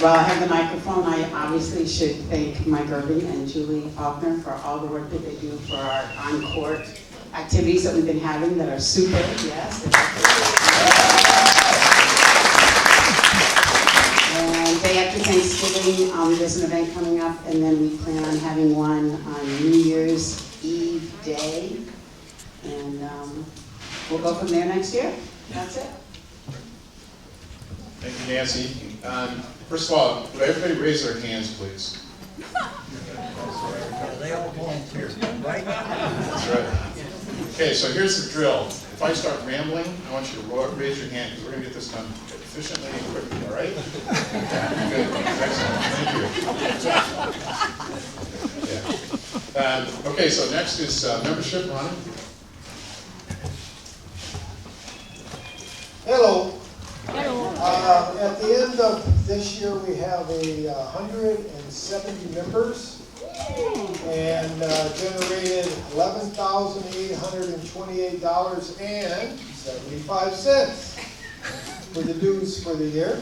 while I have the microphone, I obviously should thank Mike Irving and Julie Faulkner for all the work that they do for our on-court activities that we've been having that are super, yes. And day after Thanksgiving, there's an event coming up, and then we plan on having one on New Year's Eve day. And we'll go from there next year. That's it. Thank you, Nancy. First of all, would everybody raise their hands, please? They all volunteer, right? That's right. Okay, so here's the drill. If I start rambling, I want you to raise your hand because we're going to get this done efficiently and quickly, all right? Good. Excellent. Thank you. Yeah. Okay, so next is membership, Ronnie. Hello. At the end of this year, we have 170 members and generated $11,828.75 for the dues for the year.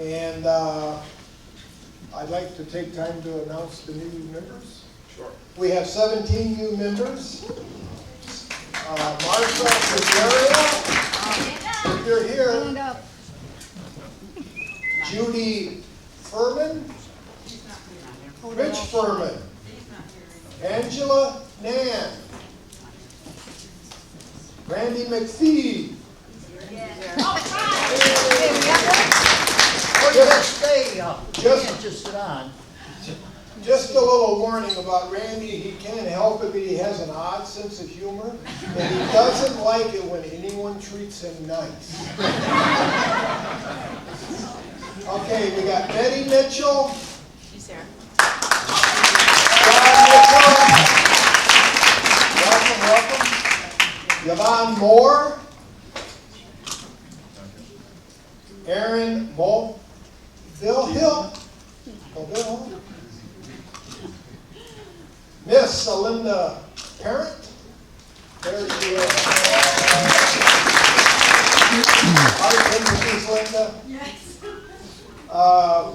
And I'd like to take time to announce the new members. Sure. We have 17 new members. Martha Casario, if you're here. Judy Furman, Rich Furman, Angela Nan, Randy McPhee. Just sit on. Just a little warning about Randy. He can't help it, but he has an odd sense of humor, and he doesn't like it when anyone treats him nice. Okay, we got Betty Mitchell. She's there. John Mitchell. Welcome. Yvonne Moore. Aaron Bill Hill. Miss Linda Parent. There she is. Our Mrs. Linda. Yes.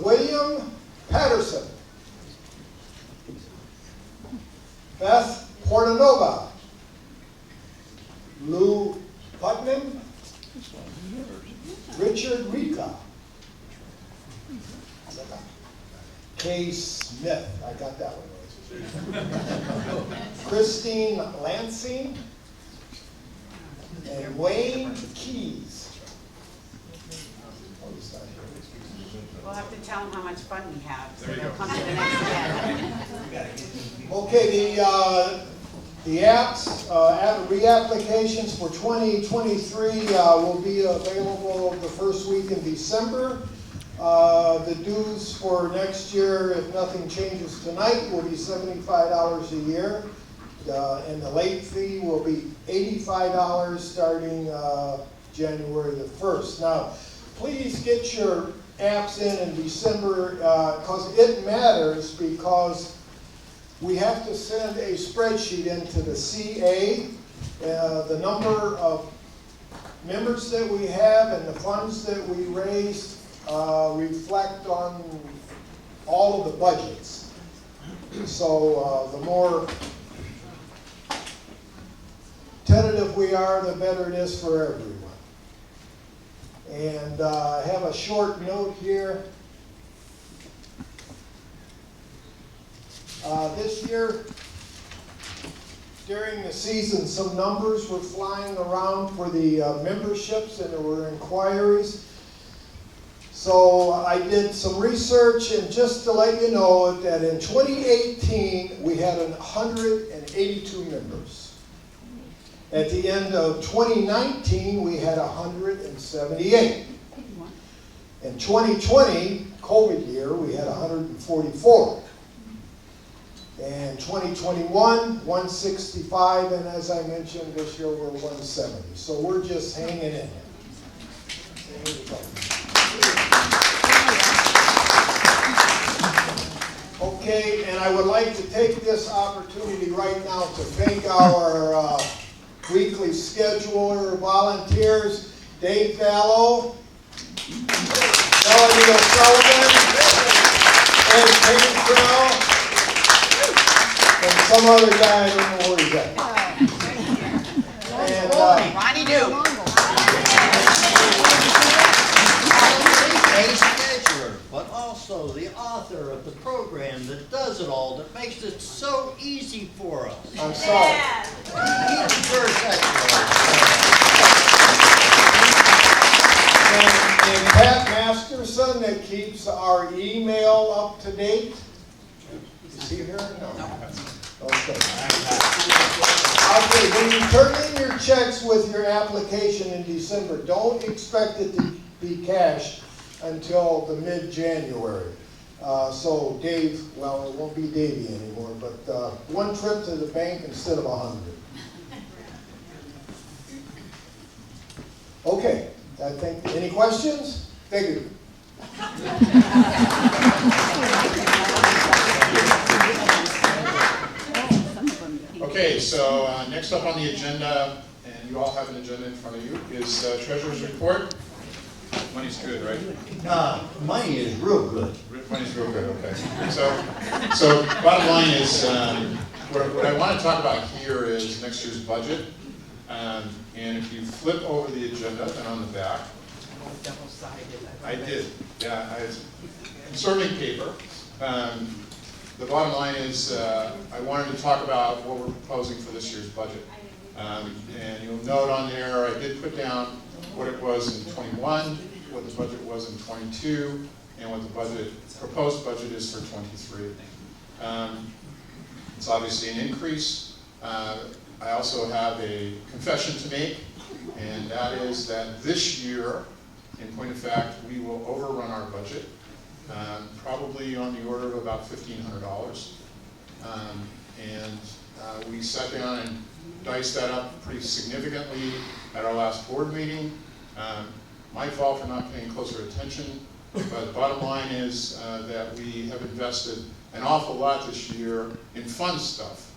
William Patterson. Beth Portanova. Lou Putnam. Richard Rika. Kay Smith. I got that one. Christine Lansing and Wayne Keys. We'll have to tell them how much fun we have, so they'll come to the next event. Okay, the apps, reapplications for 2023 will be available the first week in December. The dues for next year, if nothing changes tonight, will be $75 a year. And the late fee will be $85 starting January the 1st. Now, please get your apps in December because it matters, because we have to send a spreadsheet into the CA, the number of members that we have and the funds that we raised reflect on all of the budgets. So the more tentative we are, the better it is for everyone. And I have a short note here. This year, during the season, some numbers were flying around for the memberships, and there were inquiries. So I did some research, and just to let you know that in 2018, we had 182 members. At the end of 2019, we had 178. In 2020, COVID year, we had 144. And 2021, 165, and as I mentioned, this year we're 170. So we're just hanging in there. Okay, and I would like to take this opportunity right now to thank our weekly scheduler volunteers, Dave Vallow, Melanie O'Sullivan, Ed Paintrell, and some other guy, I don't know where he's at. And, Ronnie Do. A scheduler, but also the author of the program that does it all, that makes it so easy for us. I'm sorry. He's very excellent. And Pat Masterson that keeps our email up to date. Is he here? No. Okay. Okay, when you turn in your checks with your application in December, don't expect it to be cashed until the mid-January. So Dave, well, it won't be Davey anymore, but one trip to the bank instead of 100. Okay, I think, any questions? Thank you. Okay, so next up on the agenda, and you all have an agenda in front of you, is Treasurer's Report. Money's good, right? Money is real good. Money's real good, okay. So bottom line is, what I want to talk about here is next year's budget. And if you flip over the agenda, then on the back, I did, yeah, I was conserving paper. The bottom line is, I wanted to talk about what we're proposing for this year's budget. And you'll note on there, I did put down what it was in 21, what the budget was in 22, and what the proposed budget is for 23. It's obviously an increase. I also have a confession to make, and that is that this year, in point of fact, we will overrun our budget, probably on the order of about $1,500. And we sat down and diced that up pretty significantly at our last board meeting. My fault for not paying closer attention, but the bottom line is that we have invested an awful lot this year in fun stuff.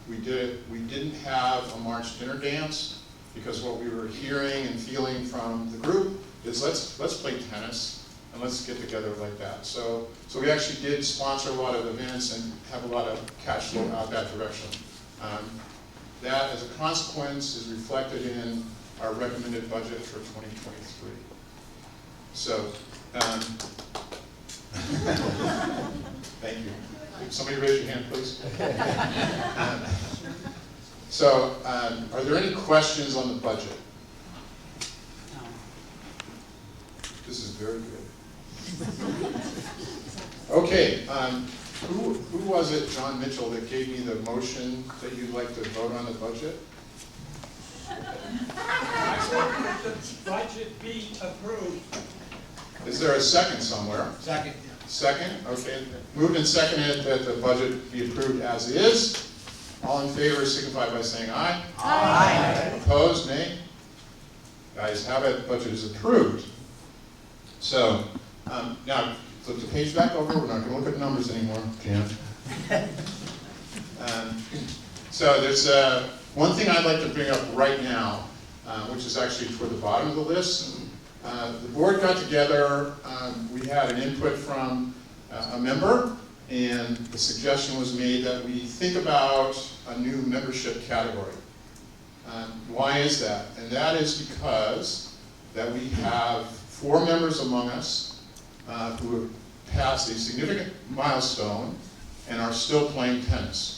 We didn't have a March dinner dance because what we were hearing and feeling from the group is let's play tennis and let's get together like that. So we actually did sponsor a lot of events and have a lot of cash flow out that direction. That, as a consequence, is reflected in our recommended budget for 2023. So, thank you. Somebody raise your hand, please. Are there any questions on the budget? This is very good. Okay, who was it, John Mitchell, that gave me the motion that you'd like to vote on the budget? I want that the budget be approved. Is there a second somewhere? Second. Second, okay. Moved and seconded that the budget be approved as is. All in favor signify by saying aye. Aye. Opposed, nay? Guys have it, budget is approved. So, now, flip the page back over. We're not going to look at numbers anymore, Jan. So there's one thing I'd like to bring up right now, which is actually toward the bottom of the list. The board got together, we had an input from a member, and the suggestion was made that we think about a new membership category. Why is that? And that is because that we have 4 members among us who have passed a significant milestone and are still playing tennis.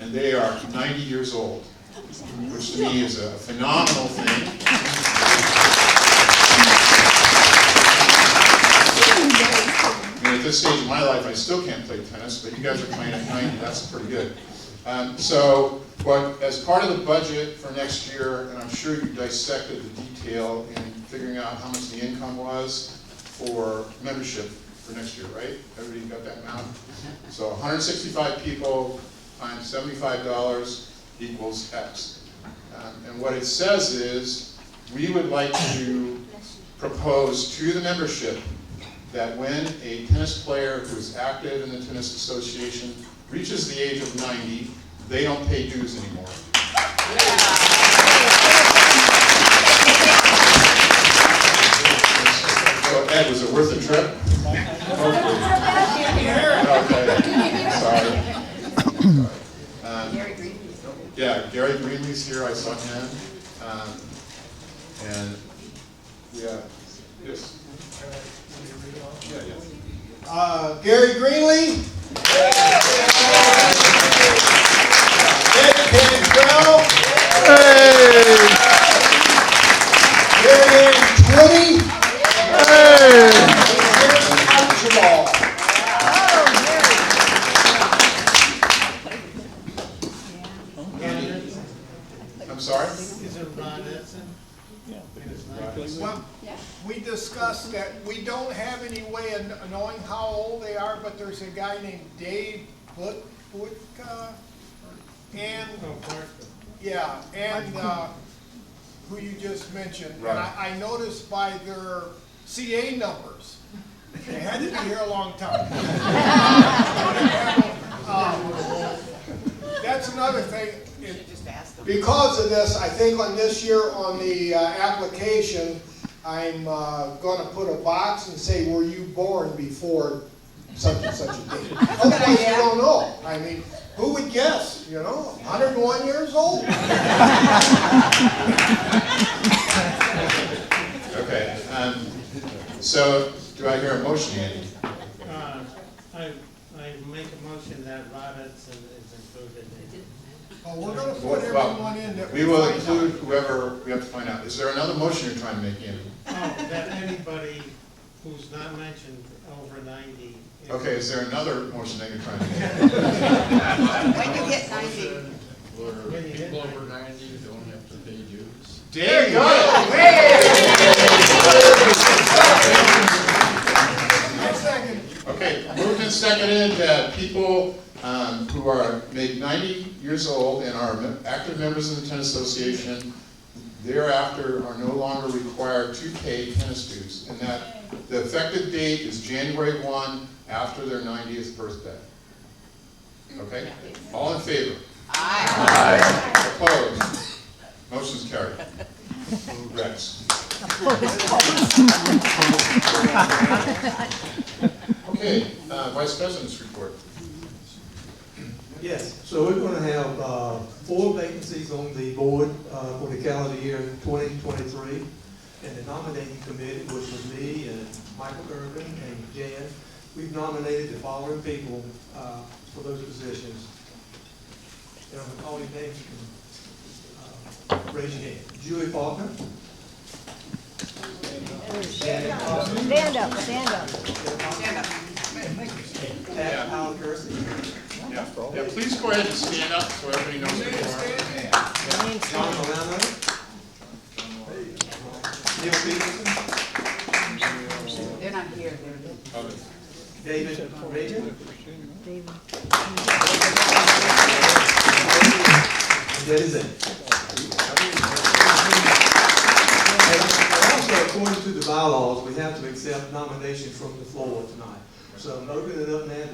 And they are 90 years old, which to me is a phenomenal thing. At this stage of my life, I still can't play tennis, but you guys are playing at 90, that's pretty good. As part of the budget for next year, and I'm sure you dissected the detail in figuring out how much the income was for membership for next year, right? Everybody got that amount? So 165 people times $75 equals X. And what it says is, we would like to propose to the membership that when a tennis player who is active in the Tennis Association reaches the age of 90, they don't pay dues anymore. it worth the trip? Okay, sorry. Gary Green. Yeah, Gary Greenlee's here, I saw him. And we have, yes. Yeah, yeah. Gary Greenlee. Ed Cantrell. Gary Twitty. Archibald. I'm sorry? Is it Ron Edson? Well, we discussed that we don't have any way of knowing how old they are, but there's a guy named Dave Butka, and, yeah, and, who you just mentioned. And Right. I noticed by their CA numbers, they had to be here a long time. That's another thing. Because of this, I think on this year on the application, I'm gonna put a box and say, were you born before such and such a date? Otherwise, you don't know. I mean, who would guess, you know, 101 years old? Okay, so do I hear a motion, Andy? I make a motion that Ron Edson is included in. Oh, we're gonna put Well, everyone in that we will find out. include whoever we have to find out. Is there another motion you're trying to make, Andy? Oh, that anybody who's not mentioned over 90. Okay, is there another motion that you're trying to make? When you get 90. When you hit People over 90 don't have to pay dues. There you go! Okay, moved and seconded that people who are made 90 years old and are active members of the Tennis Association thereafter are no longer required to pay tennis dues, and that the effective date is January 1 after their 90th birthday. Okay? All in favor? Aye. Opposed? Motion's carried. Rex. Okay, Vice President's report. Yes, so we're going to have 4 vacancies on the board for the calendar year 2023. And the nominating committee, which was me and Michael Irvin and Jan, we've nominated the following people for those positions. And I'm going to call your names. You can raise your hand. Julie Faulkner. Stand up, stand up. Stand up. Pat Howell Kersey. Yeah, please go ahead and stand up so everybody knows who you are. John Milano. Neil Peterson. They're not here, they're Okay. David Reagan. And that is it. And also, according to the bylaws, we have to accept nominations from the floor tonight. So I'm opening it up now.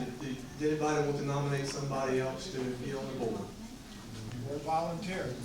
Did anybody want to nominate somebody else to be on the board? We're volunteering.